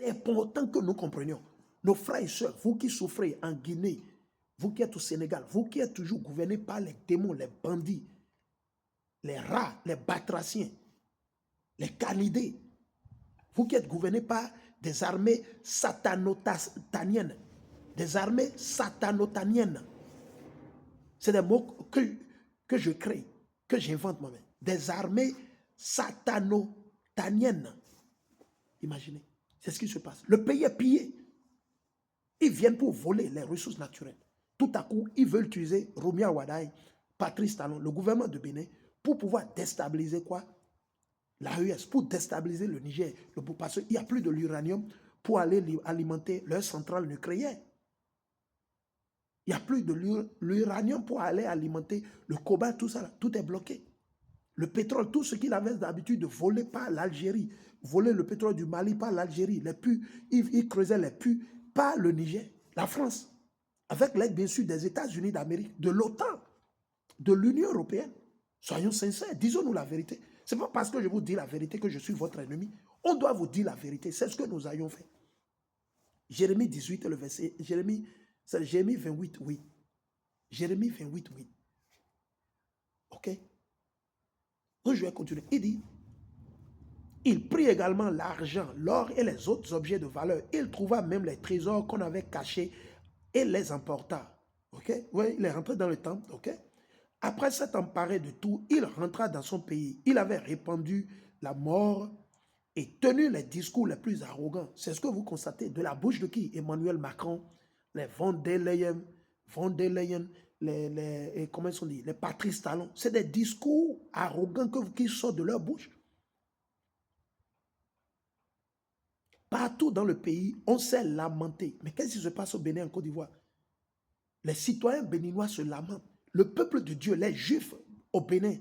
C'est important que nous comprenions. Nos frères et sœurs, vous qui souffrez en Guinée, vous qui êtes au Sénégal, vous qui êtes toujours gouvernés par les démons, les bandits, les rats, les batraciens, les canidés, vous qui êtes gouvernés par des armées satanotaniennes, des armées satanotaniennes. C'est des mots que je crée, que j'invente moi-même. Des armées satanotaniennes. Imaginez, c'est ce qui se passe. Le pays est pillé. Ils viennent pour voler les ressources naturelles. Tout à coup, ils veulent utiliser Romia Wadaï, Patrice Talon, le gouvernement de Bénin, pour pouvoir déstabiliser quoi? L'AES, pour déstabiliser le Niger. Parce qu'il n'y a plus de l'uranium pour aller alimenter leur centrale nucléaire. Il n'y a plus de l'uranium pour aller alimenter le cobalt, tout ça, tout est bloqué. Le pétrole, tout ce qu'il avait d'habitude de voler par l'Algérie, voler le pétrole du Mali par l'Algérie, les puits, ils creusaient les puits par le Niger, la France, avec l'aide bien sûr des États-Unis d'Amérique, de l'OTAN, de l'Union européenne. Soyons sincères, disons-nous la vérité. Ce n'est pas parce que je vous dis la vérité que je suis votre ennemi. On doit vous dire la vérité. C'est ce que nous ayons fait. Jérémie 18, le verset, Jérémie 28, oui. Jérémie 28, oui. Ok? Donc je vais continuer. Il dit, il prit également l'argent, l'or et les autres objets de valeur. Il trouva même les trésors qu'on avait cachés et les emporta. Ok? Oui, il est rentré dans le temple. Ok? Après s'être emparé de tout, il rentra dans son pays. Il avait répandu la mort et tenu les discours les plus arrogants. C'est ce que vous constatez de la bouche de qui? Emmanuel Macron, les von der Leyen, comment ils sont dit, les Patrice Talon. C'est des discours arrogants qui sortent de leur bouche. Partout dans le pays, on s'est lamenté. Mais qu'est-ce qui se passe au Bénin, en Côte d'Ivoire? Les citoyens béninois se lamentent. Le peuple de Dieu, les Juifs au Bénin,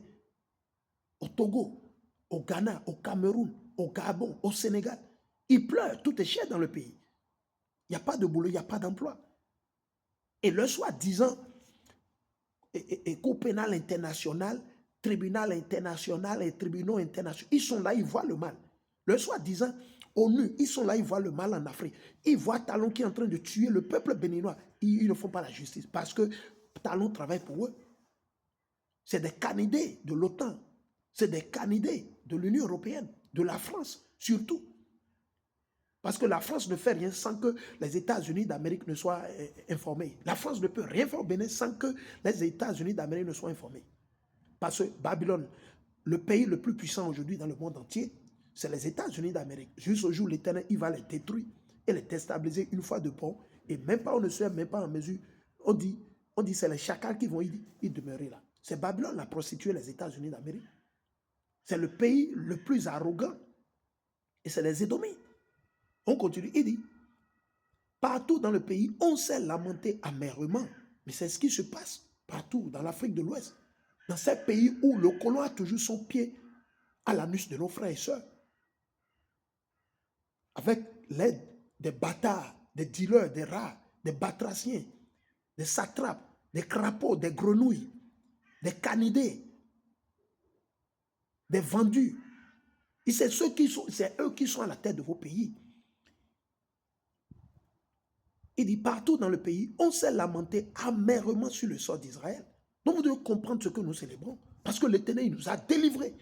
au Togo, au Ghana, au Cameroun, au Gabon, au Sénégal, ils pleurent, tout est cher dans le pays. Il n'y a pas de boulot, il n'y a pas d'emploi. Et le soi-disant Cour pénale internationale, tribunal international et tribunaux internationaux, ils sont là, ils voient le mal. Le soi-disant ONU, ils sont là, ils voient le mal en Afrique. Ils voient Talon qui est en train de tuer le peuple béninois. Ils ne font pas la justice parce que Talon travaille pour eux. C'est des canidés de l'OTAN. C'est des canidés de l'Union européenne, de la France surtout. Parce que la France ne fait rien sans que les États-Unis d'Amérique ne soient informés. La France ne peut rien faire au Bénin sans que les États-Unis d'Amérique ne soient informés. Parce que Babylone, le pays le plus puissant aujourd'hui dans le monde entier, c'est les États-Unis d'Amérique. Jusqu'au jour où l'Éternel, il va les détruire et les déstabiliser une fois de bon. Et même pas, on ne serait même pas en mesure. On dit c'est les chacals qui vont y demeurer là. C'est Babylone la prostituée les États-Unis d'Amérique. C'est le pays le plus arrogant. Et c'est les Édomites. On continue, il dit, partout dans le pays, on s'est lamenté amèrement. Mais c'est ce qui se passe partout dans l'Afrique de l'Ouest. Dans ces pays où le colon a toujours son pied à l'anus de nos frères et sœurs. Avec l'aide des bâtards, des dealers, des rats, des batraciens, des satrapes, des crapauds, des grenouilles, des canidés, des vendus. Et c'est eux qui sont à la tête de vos pays. Il dit, partout dans le pays, on s'est lamenté amèrement sur le sort d'Israël. Donc vous devez comprendre ce que nous célébrons. Parce que l'Éternel nous a délivrés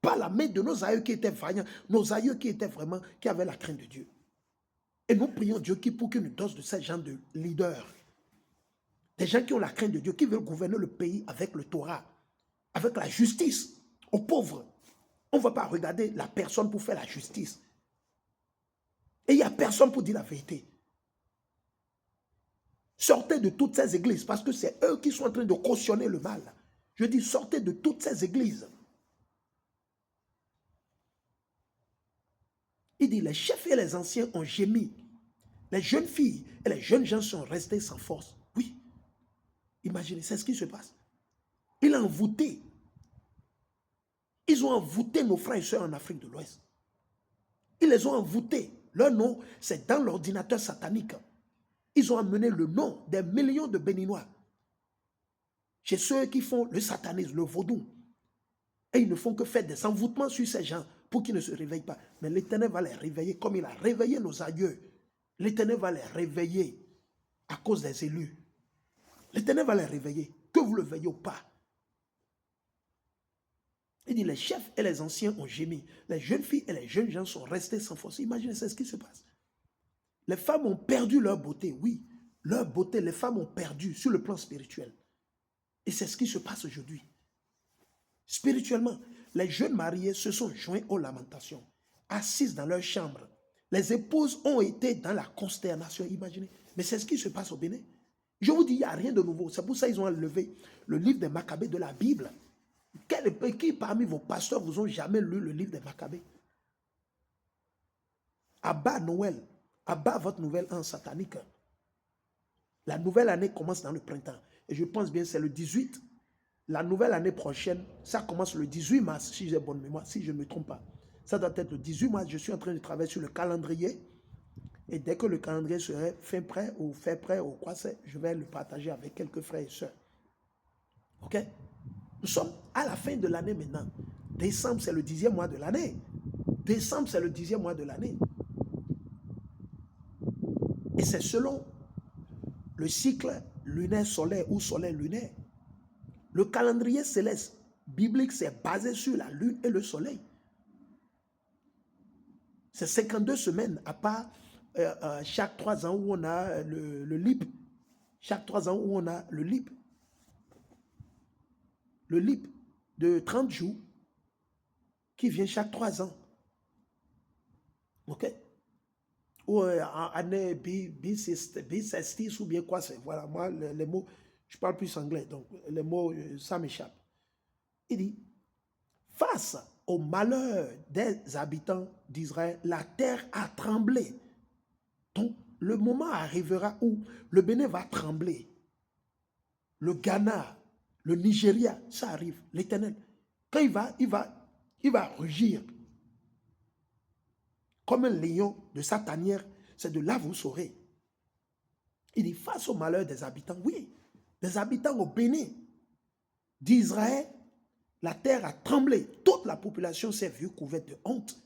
par la main de nos aïeux qui étaient vaillants, nos aïeux qui étaient vraiment, qui avaient la crainte de Dieu. Et nous prions Dieu pour qu'il nous donne de ces gens de leaders. Des gens qui ont la crainte de Dieu, qui veulent gouverner le pays avec le Torah, avec la justice aux pauvres. On ne va pas regarder la personne pour faire la justice. Et il n'y a personne pour dire la vérité. Sortez de toutes ces églises parce que c'est eux qui sont en train de cautionner le mal. Je dis sortez de toutes ces églises. Il dit les chefs et les anciens ont gémi. Les jeunes filles et les jeunes gens sont restés sans force. Oui. Imaginez, c'est ce qui se passe. Il a envoûté. Ils ont envoûté nos frères et sœurs en Afrique de l'Ouest. Ils les ont envoûtés. Leur nom, c'est dans l'ordinateur satanique. Ils ont amené le nom des millions de Béninois chez ceux qui font le satanisme, le vaudou. Et ils ne font que faire des envoûtements sur ces gens pour qu'ils ne se réveillent pas. Mais l'Éternel va les réveiller comme il a réveillé nos aïeux. L'Éternel va les réveiller à cause des élus. L'Éternel va les réveiller, que vous le veuillez ou pas. Il dit, les chefs et les anciens ont gémi. Les jeunes filles et les jeunes gens sont restés sans force. Imaginez, c'est ce qui se passe. Les femmes ont perdu leur beauté, oui. Leur beauté, les femmes ont perdu sur le plan spirituel. Et c'est ce qui se passe aujourd'hui. Spirituellement, les jeunes mariés se sont joints aux lamentations, assises dans leur chambre. Les épouses ont été dans la consternation, imaginez. Mais c'est ce qui se passe au Bénin. Je vous dis, il n'y a rien de nouveau. C'est pour ça qu'ils ont enlevé le livre des Maccabées de la Bible. Qui parmi vos pasteurs vous ont jamais lu le livre des Maccabées? Abat Noël, abat votre nouvelle an satanique. La nouvelle année commence dans le printemps. Et je pense bien c'est le 18. La nouvelle année prochaine, ça commence le 18 mars, si j'ai bonne mémoire, si je ne me trompe pas. Ça doit être le 18 mars. Je suis en train de travailler sur le calendrier. Et dès que le calendrier serait fait prêt ou quoi c'est, je vais le partager avec quelques frères et sœurs. Ok? Nous sommes à la fin de l'année maintenant. Décembre, c'est le 10e mois de l'année. Décembre, c'est le 10e mois de l'année. Et c'est selon le cycle lunaire solaire ou solaire lunaire. Le calendrier céleste biblique, c'est basé sur la lune et le soleil. C'est 52 semaines, à part chaque 3 ans où on a le LIP. Chaque 3 ans où on a le LIP. Le LIP de 30 jours qui vient chaque 3 ans. OK? Ou en année bissestis ou bien quoi c'est. Voilà, moi, les mots, je parle plus anglais, donc les mots, ça m'échappe. Il dit, face au malheur des habitants d'Israël, la terre a tremblé. Donc, le moment arrivera où le Bénin va trembler. Le Ghana, le Nigeria, ça arrive, l'Éternel. Quand il va rugir comme un lion de sa tanière, c'est de là vous saurez. Il dit, face au malheur des habitants, oui, des habitants au Bénin, d'Israël, la terre a tremblé. Toute la population s'est vue couverte de honte.